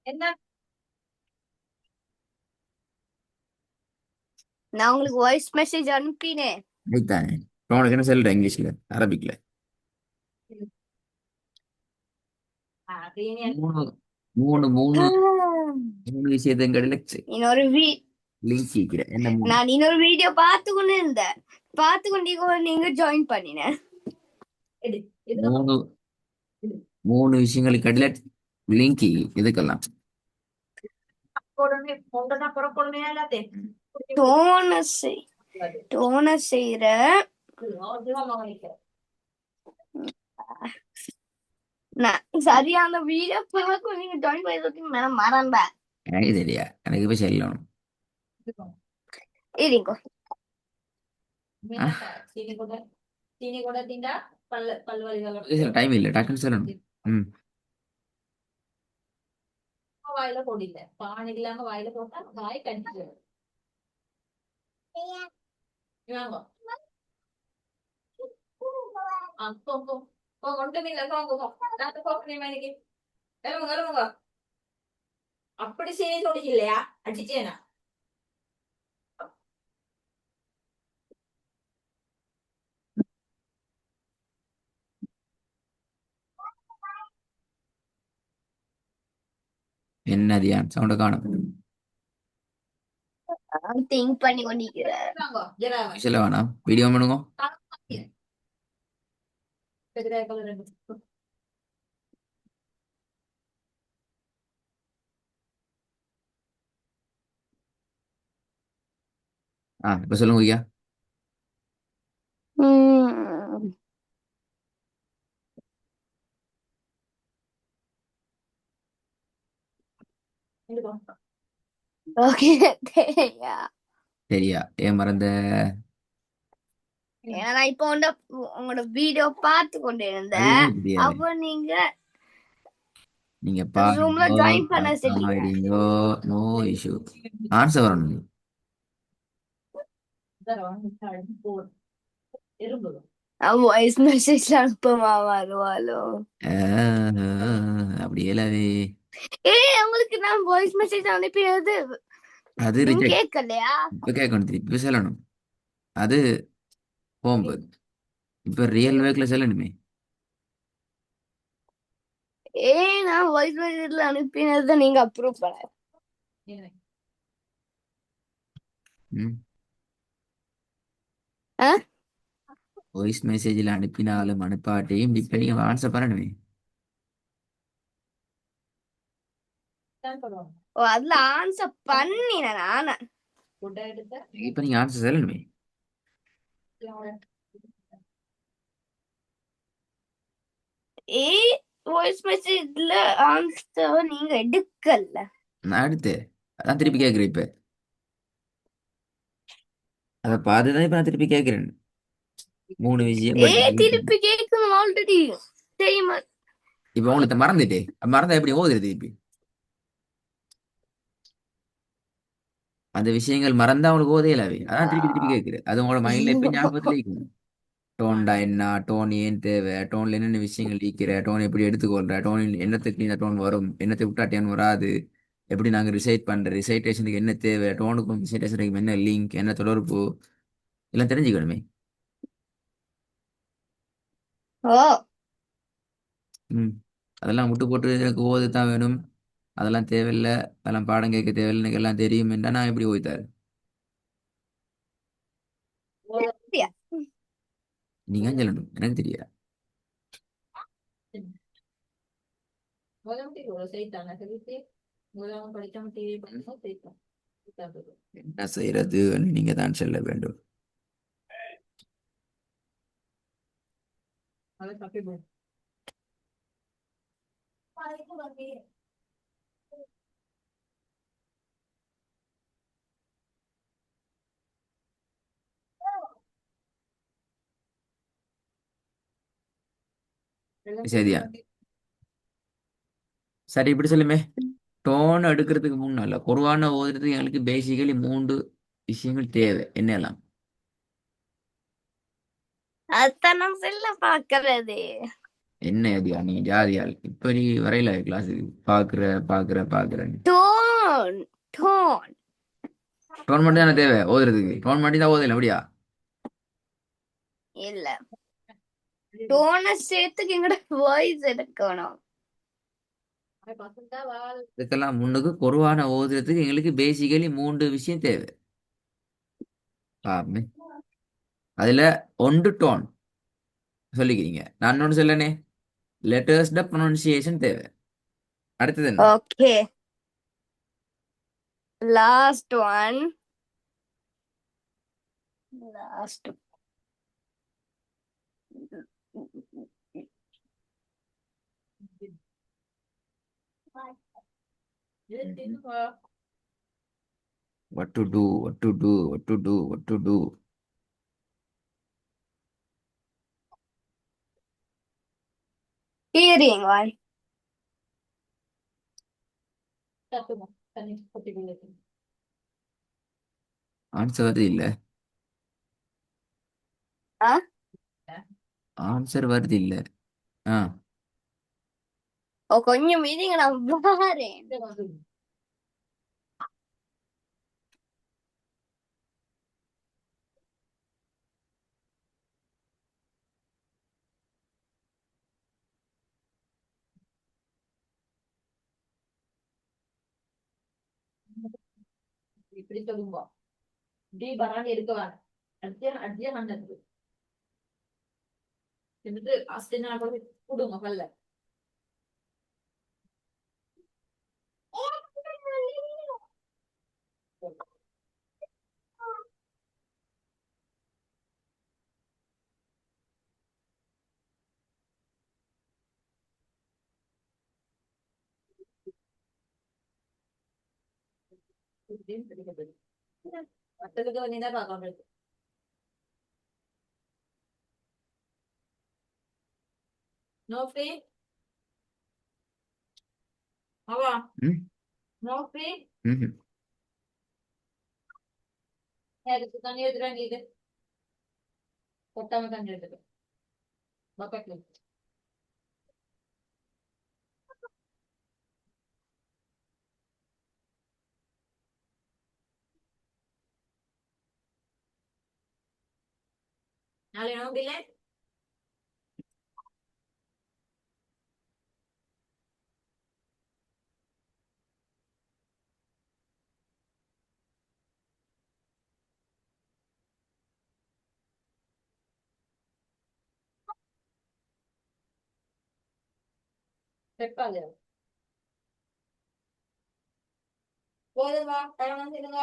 என்ன நான் உங்களுக்கு வாய்ஸ் மெசேஜ் அனுப்பினேன். அதுதானே இப்போ உனக்கு என்ன சொல்ற இங்கிலீஷ்ல அரபிக்ல அப்படின்னு மூணு மூணு மூணு ஆஹ். மூணு விஷயத்தையும் கடையில இன்னொரு லிங்க் கேட்கிறேன் என்ன மூணு நான் இன்னொரு வீடியோ பார்த்து கொண்டு இருந்தேன். பார்த்து கொண்டு நீங்க ஜாயின் பண்ணினேன். எடு இது மூணு மூணு விஷயங்களுக்கு இடையில லிங்க் இதுக்கெல்லாம் உடனே பொங்கதான் புறப்படணும் எல்லாத்தையும் டோனர் செய் டோனர் செய்யற நான் சரியான வீடியோ பார்க்க நீங்க ஜாயின் பண்ணி நான் மறந்தேன். எனக்கு தெரியா எனக்கு இப்ப செல்லணும் இருங்க. சீனி கூட சீனி கூட திண்டா பல்லு வலிகள் டைம் இல்லை டக்குன்னு சொல்லணும் ம் வாயில போடில்ல பான் இல்லாம வாயில போட்டா வாய் கடிச்சு வாங்க போங்க போங்க ஒன்றும் இல்லை போங்க நான் போகிறேன் மணிக்கு எழுமுங்க எழுமுங்க அப்படி சீனி தொடிச்சு இல்லையா அடிச்சேனா என்ன தியான் சவுண்ட காணும் திங்க் பண்ணி கொண்டிருக்கிறேன். வாங்க ஜெராவா சொல்ல வேணாம் வீடியோ பண்ணுங்க பெரிய கலர் இப்ப சொல்லுங்க ஐயா ஓகே. தெரியா சரியா ஏன் மறந்த ஏன்னா நான் இப்போ உங்களோட வீடியோ பார்த்து கொண்டு அது இருந்தேன். எனக்கு தெரியாது அப்போ நீங்க நீங்க ரூம்ல பாருங்கோ ஜாயின் பண்ண பார்க்காம சொல்லிங்க. இருங்கோ நோ இஷ்யூ ஆன்சர் வரணும் எறும்பு வாய்ஸ் மெசேஜ் அனுப்பமா வருவாளோ? அப்படி இயலாவே உங்களுக்கு நான் வாய்ஸ் மெசேஜ் அனுப்பினது அது நீங்க ரிஜெக்ட் கேட்கலையா? இப்ப கேட்கணும் திருப்பி சொல்லணும் அது போகும்போது இப்ப ரியல் வேக்ல சொல்லணுமே நான் வாய்ஸ் மெசேஜ்ல அனுப்பினதை நீங்க அப்ரூவ் பண்ண. ம் ஆ? வாய்ஸ் மெசேஜில் அனுப்பினாலும் அனுப்பாட்டையும் இப்ப நீங்க ஆன்சர் பண்ணணுமே அதுல ஆன்சர் பண்ணினேன் நானு. இப்ப நீங்க ஆன்சர் சொல்லணுமே வாய்ஸ் மெசேஜ்ல ஆன்சர் நீங்க எடுக்கல. நான் அடுத்து அதான் திருப்பி கேட்கிறேன் இப்ப அதை பார்த்துதான் இப்ப நான் திருப்பி கேட்கிறேன் மூணு விஷயம் திருப்பி கேட்கணும் ஆல்ரெடி தெரியுமா? இப்ப உங்களுக்கு மறந்துட்டே மறந்தா எப்படி ஓதுறது திருப்பி அந்த விஷயங்கள் மறந்தா உங்களுக்கு ஓதையிலாவே அதான் திருப்பி திருப்பி கேட்குது அது உங்களோட மைண்ட்ல எப்ப ஞாபகத்துல இருக்கும் டோன்டா என்ன டோன் ஏன் தேவை டோன்ல என்னென்ன விஷயங்கள் இருக்கிற டோன் எப்படி எடுத்துக்கொள்ற டோன் என்னத்துக்கு இந்த டோன் வரும் என்னத்தை விட்டா டேன் வராது எப்படி நாங்க ரிசைட் பண்ற ரிசைட்டேஷனுக்கு என்ன தேவை டோனுக்கும் ரிசைட்டேஷனுக்கு என்ன லிங்க் என்ன தொடர்பு எல்லாம் தெரிஞ்சுக்கணுமே ஓ ம் அதெல்லாம் விட்டு போட்டு எனக்கு ஓது தான் வேணும் அதெல்லாம் தேவையில்லை அதெல்லாம் பாடம் கேட்க தேவையில்லை எனக்கு எல்லாம் தெரியும் என்றா நான் எப்படி ஓய்த்தாரு அப்படியா? நீங்க சொல்லணும் எனக்கு தெரியாது செய்தாங்க படிக்காம டிவி பண்ணி செய்தான் என்ன செய்யறது நீங்க தான் சொல்ல வேண்டும் அதை தப்பி சரியா சரி இப்படி சொல்லுமே டோன் எடுக்கிறதுக்கு முன்னால குர்ஆனை ஓதுறதுக்கு எங்களுக்கு பேசிக்கலி மூன்று விஷயங்கள் தேவை என்னெல்லாம் அதான் நான் செல்ல பாக்குறது. என்ன அதிகா நீ ஜாதியால் இப்ப நீ வரையில கிளாஸுக்கு பாக்குறேன். டோன் டோன் டோன் மட்டும் தானே தேவை ஓதுறதுக்கு, டோன் மட்டும் தான் ஓதல அப்படியா? இல்ல டோனை சேர்த்துக்கு எங்கட வாய்ஸ் எடுக்கணும். இதுக்கெல்லாம் முன்னுக்கு குருவான ஓதுறதுக்கு எங்களுக்கு பேசிக்கலி 3 விஷயம் தேவை. பாப்போமே. அதுல ஒன்று டோன் சொல்லிக்கிறீங்க, நான் ஒன்று சொல்லனே, லெட்டர்ஸ்ட ப்ரொனன்சியேஷன் தேவை. அடுத்தது என்ன? Okay last one last What to do, what to do, what to do, what to do. Hearing one. Answer வருது இல்ல, ஆ ஆன்சர் வருது இல்ல. ஆ ஓ கொஞ்சம் மீதிங்க நான் வாரேன். இப்படி சொல்லுங்க, இப்படி வரான்னு இருக்க வேணாம். அடிச்சே கண்டது എന്നിട്ട് അസ്റ്റിനാണ് കൊടുങ്ങ പല്ല മറ്റൊക്കെ വന്നീതാ പാക്കാൻ പറ്റും. No free? Hava? ம் No free? ம் നേരത്തെ തന്നെ എതിരാണ്ടിട്ട് കൊട്ടാമ തന്നെ എടുത്തിട്ട് ബക്കറ്റിൽ നാളെ നോക്കില്ലേ? പെപ്പാലോ போதுமா பழம் தின்னுங்க.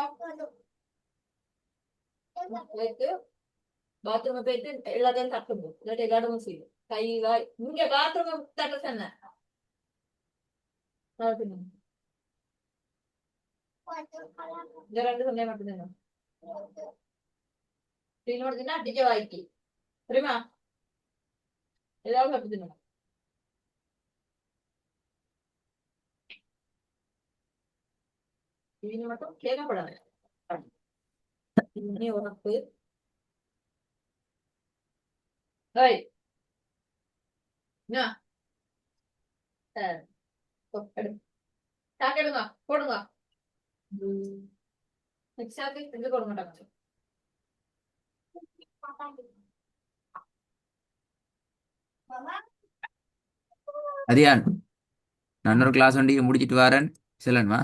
போயிட்டு பாத்ரூம் போயிட்டு எல்லாத்தையும் தட்டுங்க, இல்லாட்டி எல்லாரும் செய்யும் கை வாய். இங்க பாத்ரூம் தட்ட சொன்னேன். இந்த 2 சொன்னே மட்டும்தானே தீனோட தின்னா அடிக்க வாய்க்கு தெரியுமா? ஏதாவது சாப்பிட்டு தின்னுங்க. தீனி மட்டும் கேட்கப்படாது. தீனி உனக்கு ஏய் என்ன சாக்கிடுங்க போடுங்க. எக்ஸாக்ட்லி செஞ்சு போட மாட்டாங்க. அரியான், நான் ஒரு கிளாஸ் வண்டிக்கு முடிச்சிட்டு வரேன். சொல்லணுமா?